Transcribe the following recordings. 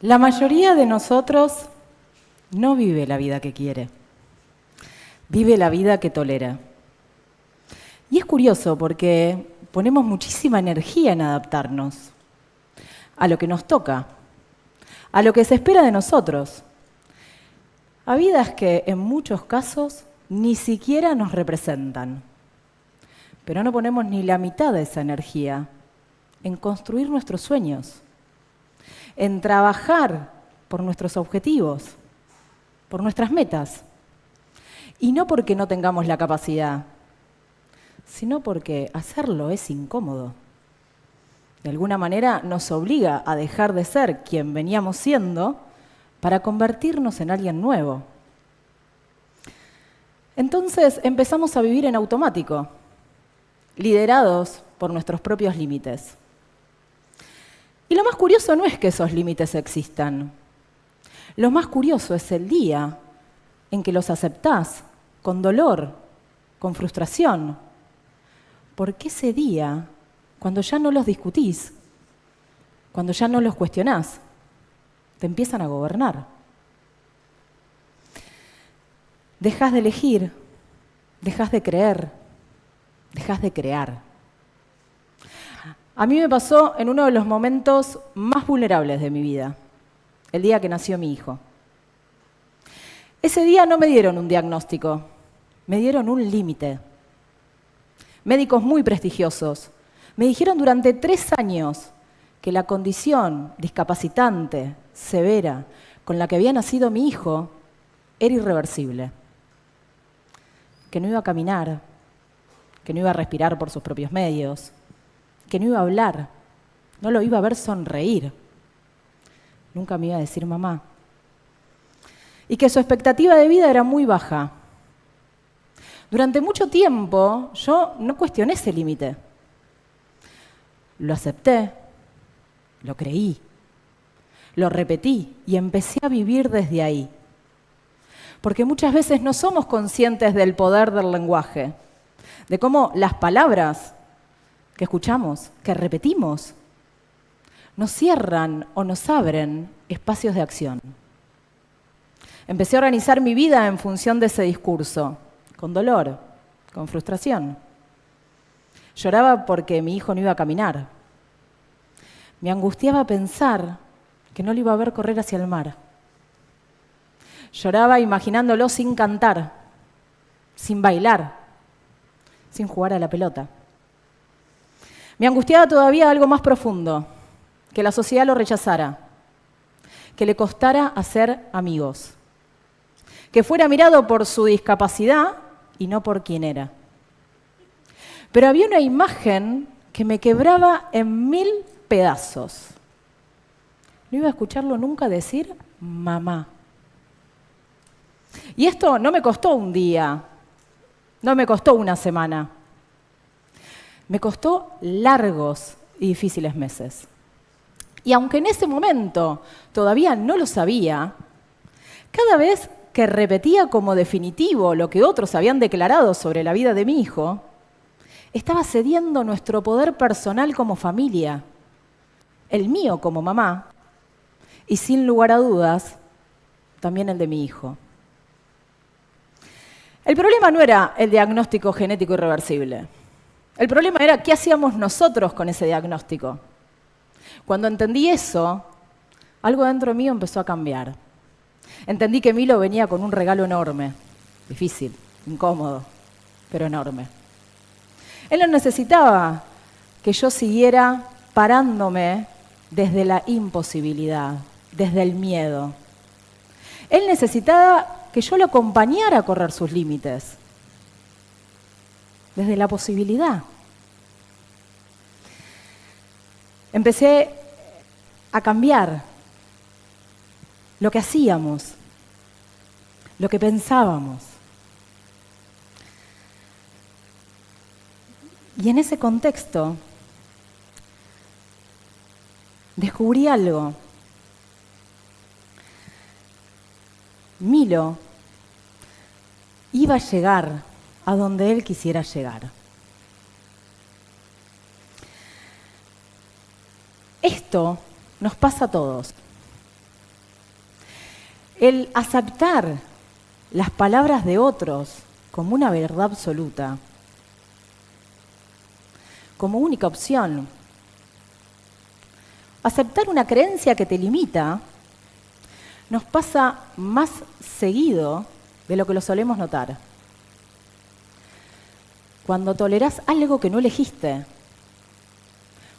La mayoría de nosotros no vive la vida que quiere, vive la vida que tolera. Y es curioso porque ponemos muchísima energía en adaptarnos a lo que nos toca, a lo que se espera de nosotros, a vidas que en muchos casos ni siquiera nos representan. Pero no ponemos ni la mitad de esa energía en construir nuestros sueños, en trabajar por nuestros objetivos, por nuestras metas. Y no porque no tengamos la capacidad, sino porque hacerlo es incómodo. De alguna manera nos obliga a dejar de ser quien veníamos siendo para convertirnos en alguien nuevo. Entonces empezamos a vivir en automático, liderados por nuestros propios límites. Y lo más curioso no es que esos límites existan. Lo más curioso es el día en que los aceptás, con dolor, con frustración. Porque ese día, cuando ya no los discutís, cuando ya no los cuestionás, te empiezan a gobernar. Dejás de elegir, dejás de creer, dejás de crear. A mí me pasó en uno de los momentos más vulnerables de mi vida, el día que nació mi hijo. Ese día no me dieron un diagnóstico, me dieron un límite. Médicos muy prestigiosos me dijeron durante 3 años que la condición discapacitante, severa, con la que había nacido mi hijo, era irreversible. Que no iba a caminar, que no iba a respirar por sus propios medios, que no iba a hablar, no lo iba a ver sonreír. Nunca me iba a decir mamá. Y que su expectativa de vida era muy baja. Durante mucho tiempo yo no cuestioné ese límite. Lo acepté, lo creí, lo repetí y empecé a vivir desde ahí. Porque muchas veces no somos conscientes del poder del lenguaje, de cómo las palabras que escuchamos, que repetimos, nos cierran o nos abren espacios de acción. Empecé a organizar mi vida en función de ese discurso, con dolor, con frustración. Lloraba porque mi hijo no iba a caminar. Me angustiaba pensar que no lo iba a ver correr hacia el mar. Lloraba imaginándolo sin cantar, sin bailar, sin jugar a la pelota. Me angustiaba todavía algo más profundo, que la sociedad lo rechazara, que le costara hacer amigos, que fuera mirado por su discapacidad y no por quién era. Pero había una imagen que me quebraba en 1000 pedazos. No iba a escucharlo nunca decir mamá. Y esto no me costó un día, no me costó una semana. Me costó largos y difíciles meses. Y aunque en ese momento todavía no lo sabía, cada vez que repetía como definitivo lo que otros habían declarado sobre la vida de mi hijo, estaba cediendo nuestro poder personal como familia, el mío como mamá, y sin lugar a dudas, también el de mi hijo. El problema no era el diagnóstico genético irreversible. El problema era qué hacíamos nosotros con ese diagnóstico. Cuando entendí eso, algo dentro mío empezó a cambiar. Entendí que Milo venía con un regalo enorme, difícil, incómodo, pero enorme. Él no necesitaba que yo siguiera parándome desde la imposibilidad, desde el miedo. Él necesitaba que yo lo acompañara a correr sus límites, desde la posibilidad. Empecé a cambiar lo que hacíamos, lo que pensábamos. Y en ese contexto descubrí algo. Milo iba a llegar a donde él quisiera llegar. Esto nos pasa a todos. El aceptar las palabras de otros como una verdad absoluta, como única opción. Aceptar una creencia que te limita nos pasa más seguido de lo que lo solemos notar. Cuando tolerás algo que no elegiste,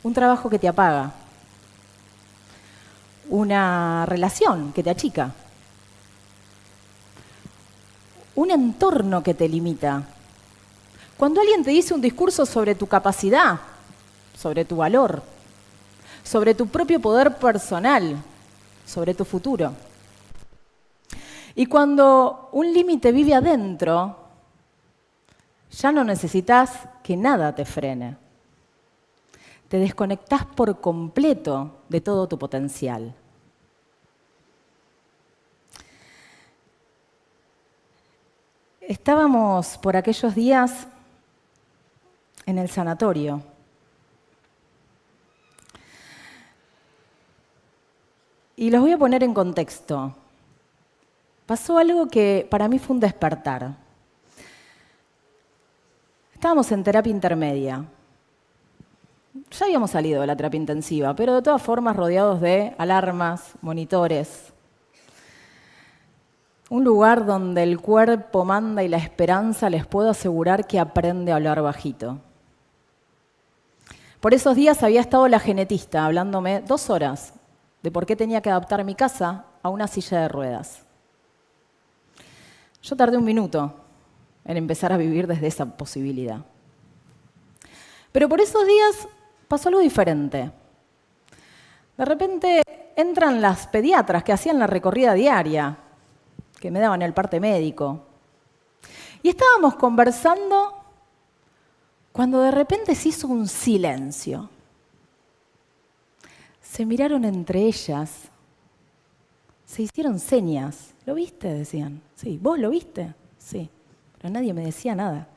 un trabajo que te apaga, una relación que te achica, un entorno que te limita. Cuando alguien te dice un discurso sobre tu capacidad, sobre tu valor, sobre tu propio poder personal, sobre tu futuro. Y cuando un límite vive adentro, ya no necesitas que nada te frene. Te desconectás por completo de todo tu potencial. Estábamos por aquellos días en el sanatorio. Y los voy a poner en contexto. Pasó algo que para mí fue un despertar. Estábamos en terapia intermedia. Ya habíamos salido de la terapia intensiva, pero de todas formas rodeados de alarmas, monitores. Un lugar donde el cuerpo manda y la esperanza, les puedo asegurar que aprende a hablar bajito. Por esos días había estado la genetista hablándome 2 horas de por qué tenía que adaptar mi casa a una silla de ruedas. Yo tardé 1 minuto en empezar a vivir desde esa posibilidad. Pero por esos días pasó algo diferente. De repente entran las pediatras que hacían la recorrida diaria, que me daban el parte médico. Y estábamos conversando cuando de repente se hizo un silencio. Se miraron entre ellas, se hicieron señas. ¿Lo viste?, decían. Sí. ¿Vos lo viste? Sí. Pero nadie me decía nada.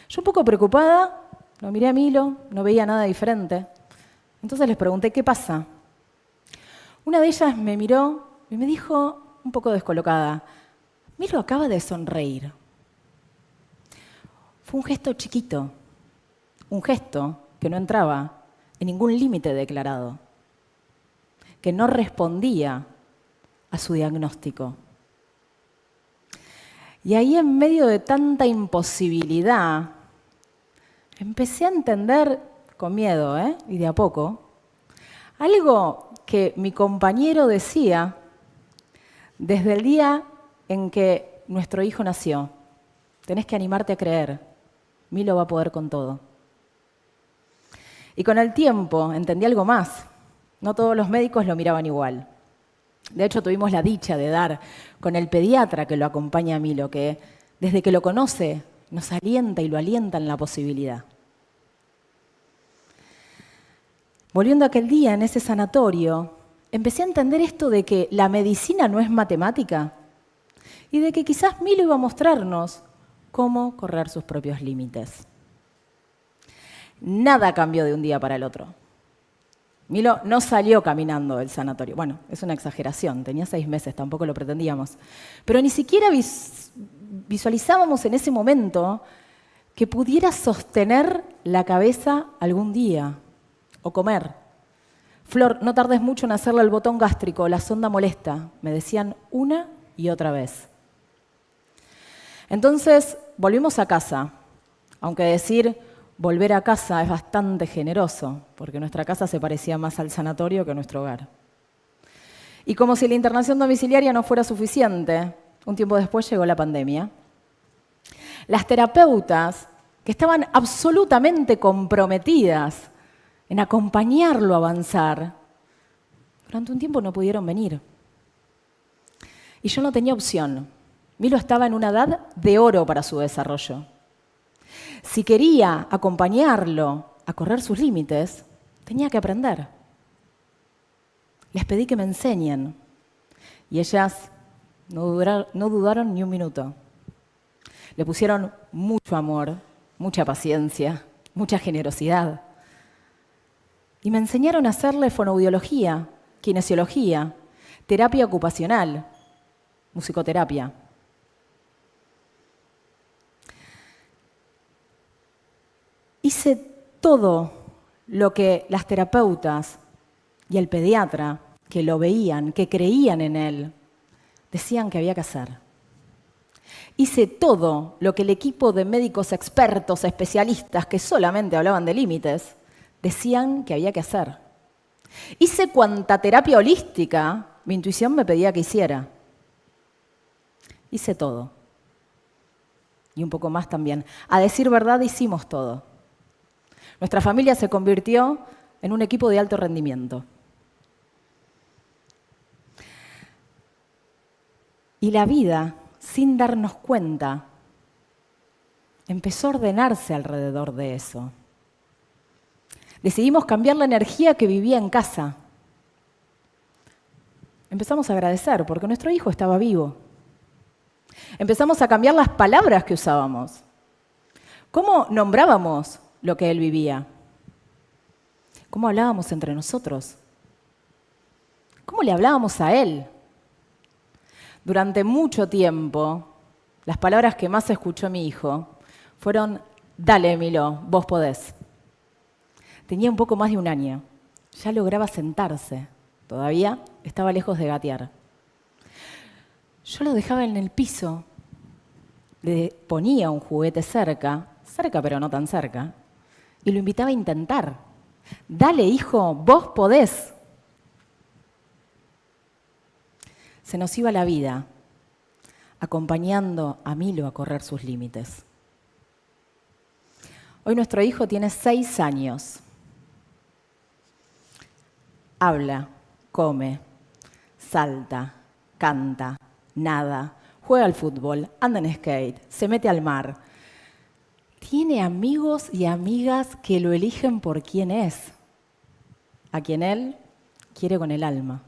Yo un poco preocupada, lo miré a Milo, no veía nada diferente. Entonces les pregunté, ¿qué pasa? Una de ellas me miró y me dijo, un poco descolocada, Milo acaba de sonreír. Fue un gesto chiquito, un gesto que no entraba en ningún límite declarado, que no respondía a su diagnóstico. Y ahí, en medio de tanta imposibilidad, empecé a entender, con miedo, y de a poco, algo que mi compañero decía desde el día en que nuestro hijo nació. Tenés que animarte a creer, Milo va a poder con todo. Y con el tiempo entendí algo más. No todos los médicos lo miraban igual. De hecho, tuvimos la dicha de dar con el pediatra que lo acompaña a Milo, que desde que lo conoce nos alienta y lo alienta en la posibilidad. Volviendo a aquel día en ese sanatorio, empecé a entender esto de que la medicina no es matemática y de que quizás Milo iba a mostrarnos cómo correr sus propios límites. Nada cambió de un día para el otro. Milo no salió caminando del sanatorio. Bueno, es una exageración, tenía 6 meses, tampoco lo pretendíamos. Pero ni siquiera visualizábamos en ese momento que pudiera sostener la cabeza algún día o comer. Flor, no tardes mucho en hacerle el botón gástrico, la sonda molesta, me decían una y otra vez. Entonces volvimos a casa, aunque decir volver a casa es bastante generoso, porque nuestra casa se parecía más al sanatorio que a nuestro hogar. Y como si la internación domiciliaria no fuera suficiente, un tiempo después llegó la pandemia. Las terapeutas, que estaban absolutamente comprometidas en acompañarlo a avanzar, durante un tiempo no pudieron venir. Y yo no tenía opción. Milo estaba en una edad de oro para su desarrollo. Si quería acompañarlo a correr sus límites, tenía que aprender. Les pedí que me enseñen y ellas no dudaron ni 1 minuto. Le pusieron mucho amor, mucha paciencia, mucha generosidad. Y me enseñaron a hacerle fonoaudiología, kinesiología, terapia ocupacional. musicoterapia. Hice todo lo que las terapeutas y el pediatra, que lo veían, que creían en él, decían que había que hacer. Hice todo lo que el equipo de médicos expertos, especialistas, que solamente hablaban de límites, decían que había que hacer. Hice cuanta terapia holística mi intuición me pedía que hiciera. Hice todo. Y un poco más también. A decir verdad, hicimos todo. Nuestra familia se convirtió en un equipo de alto rendimiento. Y la vida, sin darnos cuenta, empezó a ordenarse alrededor de eso. Decidimos cambiar la energía que vivía en casa. Empezamos a agradecer porque nuestro hijo estaba vivo. Empezamos a cambiar las palabras que usábamos. ¿Cómo nombrábamos lo que él vivía? ¿Cómo hablábamos entre nosotros? ¿Cómo le hablábamos a él? Durante mucho tiempo, las palabras que más escuchó mi hijo fueron: dale, Milo, vos podés. Tenía un poco más de un año. Ya lograba sentarse. Todavía estaba lejos de gatear. Yo lo dejaba en el piso, le ponía un juguete cerca pero no tan cerca, y lo invitaba a intentar. Dale, hijo, vos podés. Se nos iba la vida acompañando a Milo a correr sus límites. Hoy nuestro hijo tiene 6 años. Habla, come, salta, canta, nada, juega al fútbol, anda en skate, se mete al mar. Tiene amigos y amigas que lo eligen por quién es, a quien él quiere con el alma.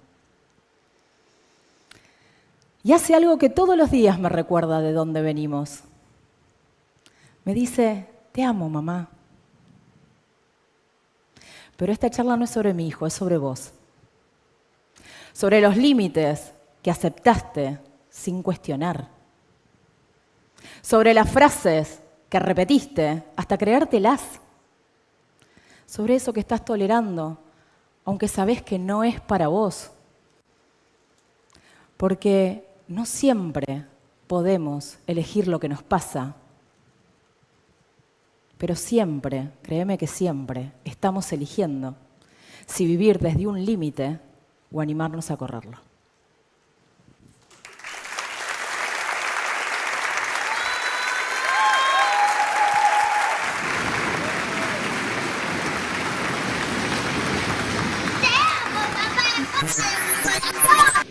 Y hace algo que todos los días me recuerda de dónde venimos. Me dice: te amo, mamá. Pero esta charla no es sobre mi hijo, es sobre vos. Sobre los límites que aceptaste sin cuestionar. Sobre las frases que repetiste hasta creértelas. Sobre eso que estás tolerando, aunque sabés que no es para vos. Porque no siempre podemos elegir lo que nos pasa. Pero siempre, créeme que siempre, estamos eligiendo si vivir desde un límite o animarnos a correrlo. Te amo, papá.